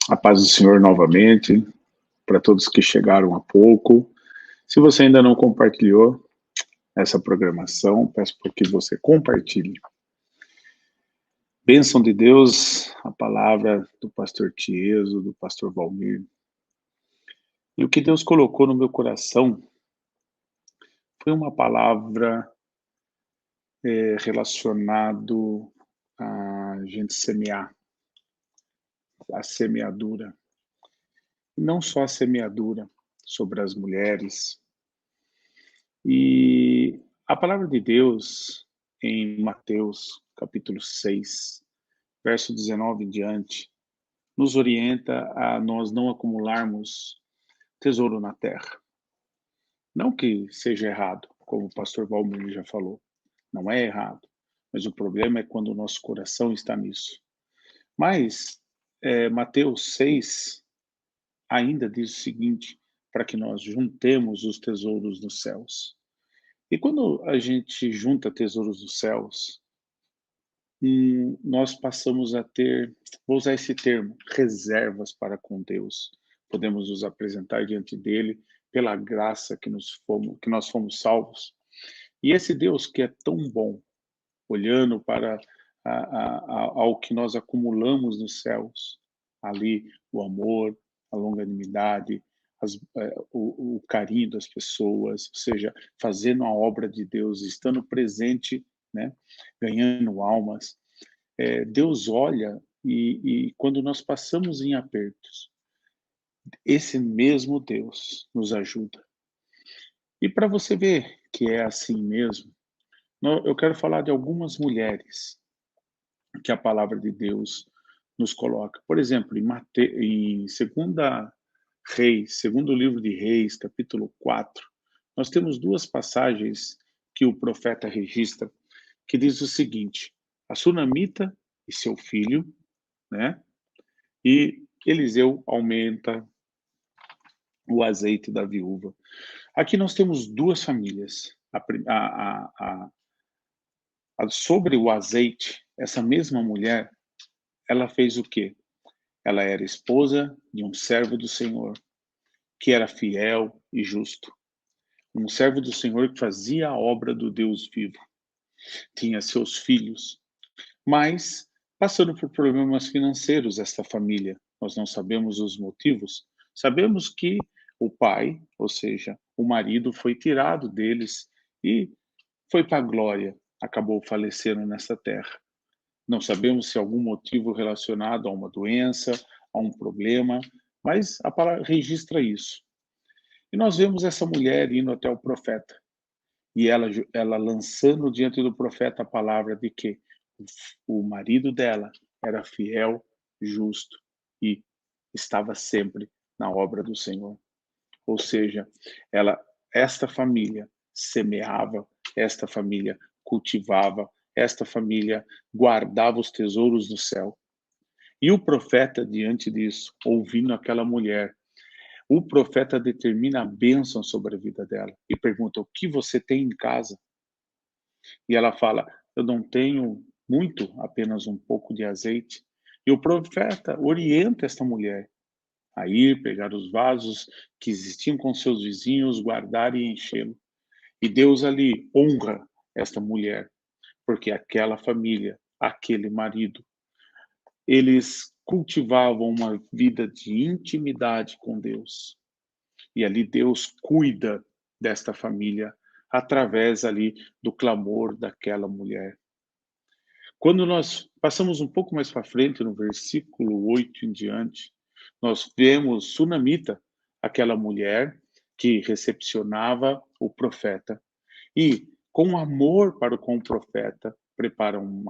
A paz do Senhor novamente, para todos que chegaram há pouco. Se você ainda não compartilhou essa programação, peço por que você compartilhe. Bênção de Deus, a palavra do pastor Tieso, do pastor Valmir. E o que Deus colocou no meu coração foi uma palavra relacionado a gente semear, a semeadura. E não só a semeadura sobre as mulheres. E a palavra de Deus em Mateus, capítulo 6, verso 19 em diante, nos orienta a nós não acumularmos tesouro na terra. Não que seja errado, como o pastor Valmir já falou, não é errado, mas o problema é quando o nosso coração está nisso. Mas Mateus 6 ainda diz o seguinte, para que nós juntemos os tesouros nos céus. E quando a gente junta tesouros dos céus, nós passamos a ter, vou usar esse termo, reservas para com Deus. Podemos nos apresentar diante dele pela graça que nós fomos salvos. E esse Deus que é tão bom, olhando para ao que nós acumulamos nos céus, ali o amor, a longanimidade, o carinho das pessoas, ou seja, fazendo a obra de Deus, estando presente, né, ganhando almas. Deus olha e quando nós passamos em apertos, esse mesmo Deus nos ajuda. E para você ver que é assim mesmo, eu quero falar de algumas mulheres que a palavra de Deus nos coloca. Por exemplo, em 2 Reis, segundo livro de Reis, capítulo 4, nós temos duas passagens que o profeta registra, que diz o seguinte: a sunamita e seu filho, né? E Eliseu aumenta o azeite da viúva. Aqui nós temos duas famílias. Sobre o azeite, essa mesma mulher, ela fez o quê? Ela era esposa de um servo do Senhor, que era fiel e justo. Um servo do Senhor que fazia a obra do Deus vivo. Tinha seus filhos, mas passando por problemas financeiros esta família. Nós não sabemos os motivos. Sabemos que o pai, ou seja, o marido, foi tirado deles e foi para a glória. Acabou falecendo nessa terra. Não sabemos se algum motivo relacionado a uma doença, a um problema, mas a palavra registra isso. E nós vemos essa mulher indo até o profeta. E ela lançando diante do profeta a palavra de que o marido dela era fiel, justo e estava sempre na obra do Senhor. Ou seja, esta família semeava, esta família cultivava, esta família guardava os tesouros do céu. E o profeta, diante disso, ouvindo aquela mulher, o profeta determina a bênção sobre a vida dela e pergunta: o que você tem em casa? E ela fala: eu não tenho muito, apenas um pouco de azeite. E o profeta orienta esta mulher a ir pegar os vasos que existiam com seus vizinhos, guardar e enchê-lo. E Deus ali honra esta mulher, porque aquela família, aquele marido, eles cultivavam uma vida de intimidade com Deus. E ali Deus cuida desta família através ali do clamor daquela mulher. Quando nós passamos um pouco mais para frente, no versículo 8 em diante, nós vemos Sunamita, aquela mulher que recepcionava o profeta. E, com amor para com o profeta, prepara um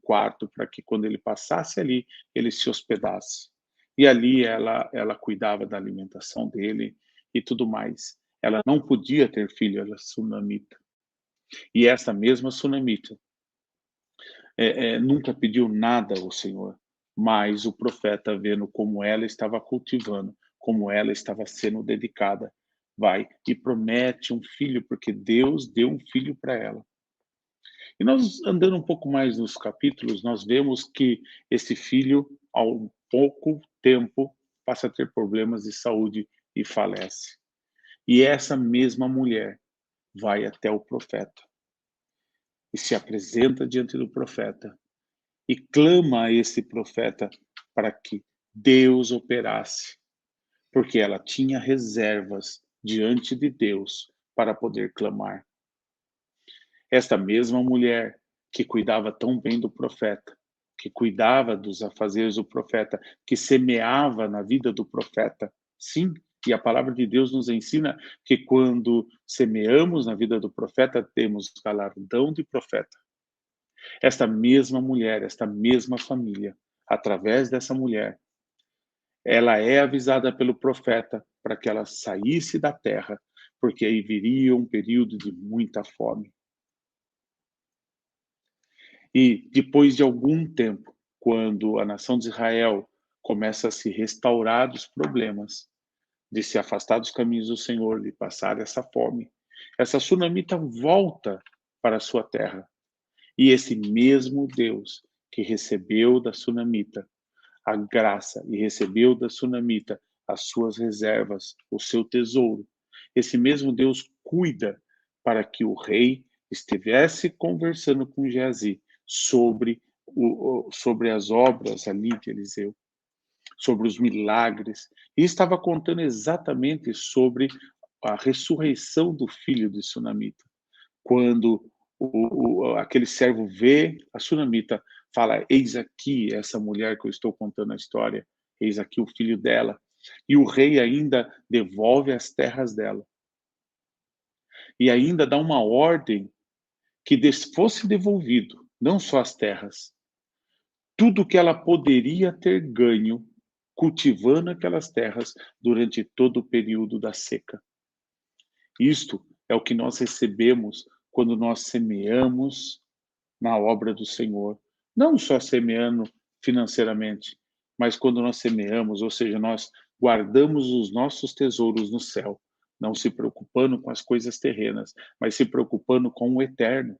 quarto para que, quando ele passasse ali, ele se hospedasse. E ali ela cuidava da alimentação dele e tudo mais. Ela não podia ter filho, ela era Sunamita. E essa mesma Sunamita nunca pediu nada ao Senhor, mas o profeta, vendo como ela estava cultivando, como ela estava sendo dedicada, vai e promete um filho, porque Deus deu um filho para ela. E nós, andando um pouco mais nos capítulos, nós vemos que esse filho, ao pouco tempo passa a ter problemas de saúde e falece. E essa mesma mulher vai até o profeta e se apresenta diante do profeta e clama a esse profeta para que Deus operasse, porque ela tinha reservas diante de Deus para poder clamar. Esta mesma mulher que cuidava tão bem do profeta, que cuidava dos afazeres do profeta, que semeava na vida do profeta. Sim, e a palavra de Deus nos ensina que quando semeamos na vida do profeta, temos galardão de profeta. Esta mesma mulher, esta mesma família, através dessa mulher, ela é avisada pelo profeta para que ela saísse da terra, porque aí viria um período de muita fome. E depois de algum tempo, quando a nação de Israel começa a se restaurar dos problemas, de se afastar dos caminhos do Senhor, de passar essa fome, essa sunamita volta para a sua terra. E esse mesmo Deus que recebeu da sunamita a graça e recebeu da sunamita as suas reservas, o seu tesouro, esse mesmo Deus cuida para que o rei estivesse conversando com Geazi sobre as obras ali de Eliseu, sobre os milagres, e estava contando exatamente sobre a ressurreição do filho de Sunamita. Quando aquele servo vê a Sunamita, fala: eis aqui essa mulher que eu estou contando a história, eis aqui o filho dela. E o rei ainda devolve as terras dela. E ainda dá uma ordem que fosse devolvido, não só as terras, tudo que ela poderia ter ganho cultivando aquelas terras durante todo o período da seca. Isto é o que nós recebemos quando nós semeamos na obra do Senhor. Não só semeando financeiramente, mas quando nós semeamos, ou seja, nós guardamos os nossos tesouros no céu, não se preocupando com as coisas terrenas, mas se preocupando com o eterno.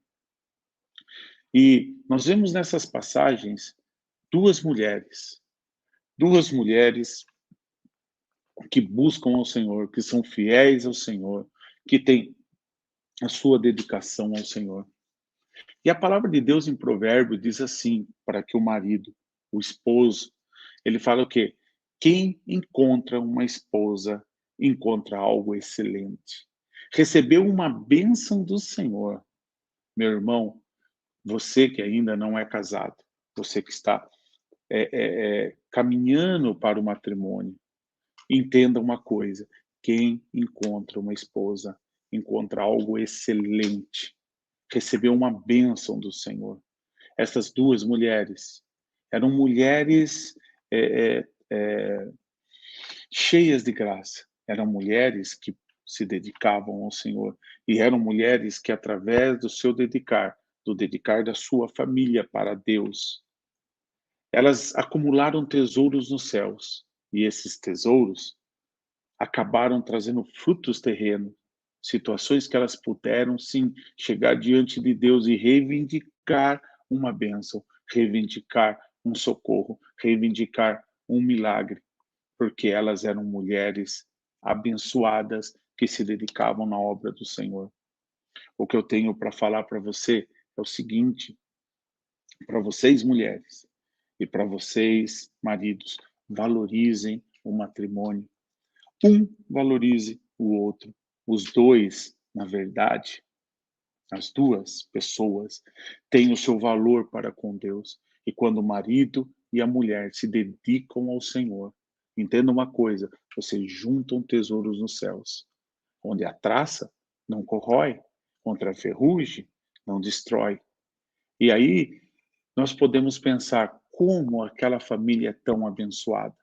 E nós vemos nessas passagens duas mulheres que buscam ao Senhor, que são fiéis ao Senhor, que têm a sua dedicação ao Senhor. E a palavra de Deus em Provérbio diz assim, para que o marido, o esposo, ele fala o quê? Quem encontra uma esposa, encontra algo excelente. Recebeu uma bênção do Senhor. Meu irmão, você que ainda não é casado, você que está caminhando para o matrimônio, entenda uma coisa: quem encontra uma esposa, encontra algo excelente. Recebeu uma bênção do Senhor. Essas duas mulheres eram mulheres é, é, é, cheias de graça. Eram mulheres que se dedicavam ao Senhor e eram mulheres que, através do seu dedicar, do dedicar da sua família para Deus, elas acumularam tesouros nos céus e esses tesouros acabaram trazendo frutos terrenos, situações que elas puderam sim chegar diante de Deus e reivindicar uma bênção, reivindicar um socorro, reivindicar um milagre, porque elas eram mulheres abençoadas que se dedicavam na obra do Senhor. O que eu tenho para falar para você é o seguinte, para vocês mulheres e para vocês maridos, valorizem o matrimônio. Um valorize o outro. Os dois, na verdade, as duas pessoas têm o seu valor para com Deus. E quando o marido e a mulher se dedicam ao Senhor, entenda uma coisa: vocês juntam tesouros nos céus, onde a traça não corrói, contra a ferrugem não destrói. E aí nós podemos pensar como aquela família é tão abençoada.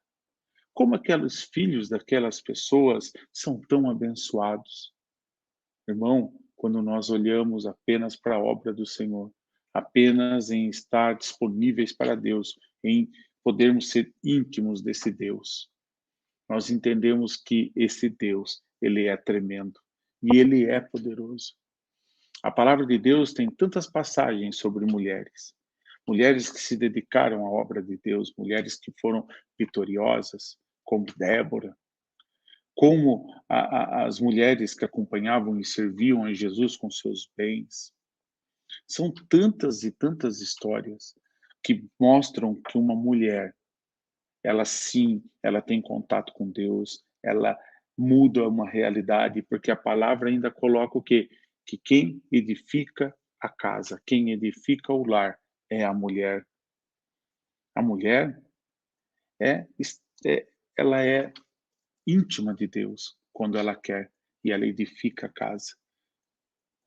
Como aqueles filhos daquelas pessoas são tão abençoados. Irmão, quando nós olhamos apenas para a obra do Senhor, apenas em estar disponíveis para Deus, em podermos ser íntimos desse Deus, nós entendemos que esse Deus, ele é tremendo e ele é poderoso. A palavra de Deus tem tantas passagens sobre mulheres, mulheres que se dedicaram à obra de Deus, mulheres que foram vitoriosas, como Débora, como as mulheres que acompanhavam e serviam a Jesus com seus bens. São tantas e tantas histórias que mostram que uma mulher, ela sim, ela tem contato com Deus, ela muda uma realidade, porque a palavra ainda coloca o quê? Que quem edifica a casa, quem edifica o lar é a mulher. A mulher é, ela é íntima de Deus quando ela quer e ela edifica a casa.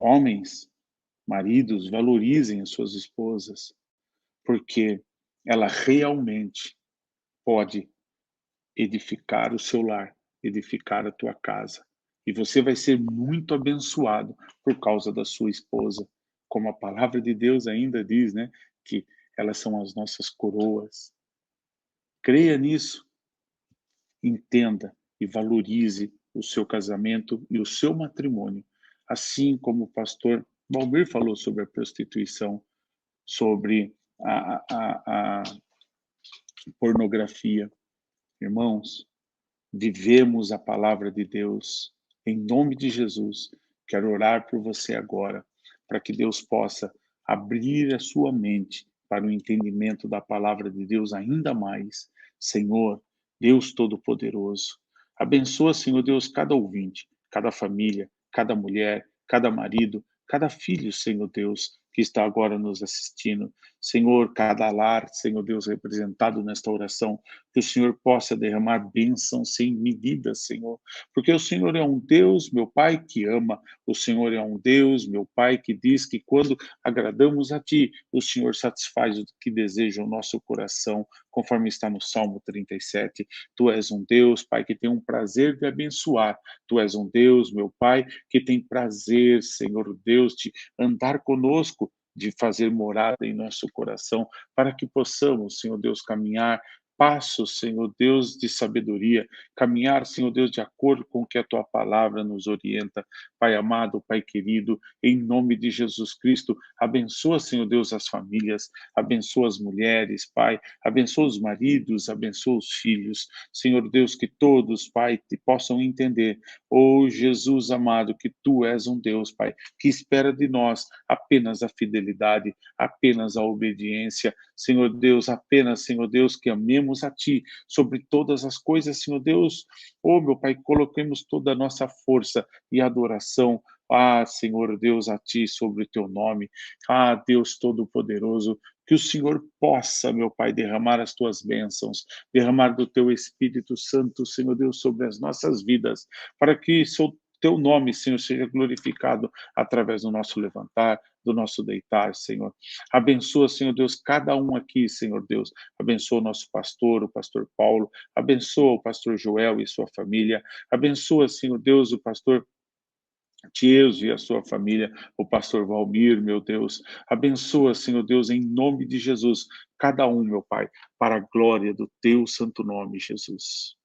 Homens, maridos, valorizem as suas esposas, porque ela realmente pode edificar o seu lar, edificar a tua casa. E você vai ser muito abençoado por causa da sua esposa. Como a palavra de Deus ainda diz, né? Que elas são as nossas coroas. Creia nisso, entenda e valorize o seu casamento e o seu matrimônio. Assim como o pastor Valmir falou sobre a prostituição, sobre a pornografia. Irmãos, vivemos a palavra de Deus. Em nome de Jesus, quero orar por você agora, para que Deus possa abrir a sua mente para o entendimento da palavra de Deus ainda mais. Senhor, Deus Todo-Poderoso, abençoa, Senhor Deus, cada ouvinte, cada família, cada mulher, cada marido, cada filho, Senhor Deus, que está agora nos assistindo. Senhor, cada lar, Senhor Deus, representado nesta oração, que o Senhor possa derramar bênçãos sem medida, Senhor, porque o Senhor é um Deus, meu Pai, que ama, o Senhor é um Deus, meu Pai, que diz que quando agradamos a Ti, o Senhor satisfaz o que deseja o nosso coração, conforme está no Salmo 37. Tu és um Deus, Pai, que tem um prazer de abençoar, Tu és um Deus, meu Pai, que tem prazer, Senhor Deus, de andar conosco, de fazer morada em nosso coração, para que possamos, Senhor Deus, caminhar passos, Senhor Deus, de sabedoria, caminhar, Senhor Deus, de acordo com o que a tua palavra nos orienta. Pai amado, Pai querido, em nome de Jesus Cristo, abençoa, Senhor Deus, as famílias, abençoa as mulheres, Pai, abençoa os maridos, abençoa os filhos. Senhor Deus, que todos, Pai, te possam entender, oh Jesus amado, que tu és um Deus, Pai, que espera de nós apenas a fidelidade, apenas a obediência, Senhor Deus, apenas, Senhor Deus, que amemos a Ti sobre todas as coisas, Senhor Deus. Oh, meu Pai, coloquemos toda a nossa força e adoração, Senhor Deus, a Ti sobre o Teu nome. Deus Todo-Poderoso, que o Senhor possa, meu Pai, derramar as Tuas bênçãos, derramar do Teu Espírito Santo, Senhor Deus, sobre as nossas vidas, para que Teu nome, Senhor, seja glorificado através do nosso levantar, do nosso deitar, Senhor. Abençoa, Senhor Deus, cada um aqui, Senhor Deus. Abençoa o nosso pastor, o pastor Paulo. Abençoa o pastor Joel e sua família. Abençoa, Senhor Deus, o pastor Tieso e a sua família, o pastor Valmir, meu Deus. Abençoa, Senhor Deus, em nome de Jesus, cada um, meu Pai, para a glória do teu santo nome, Jesus.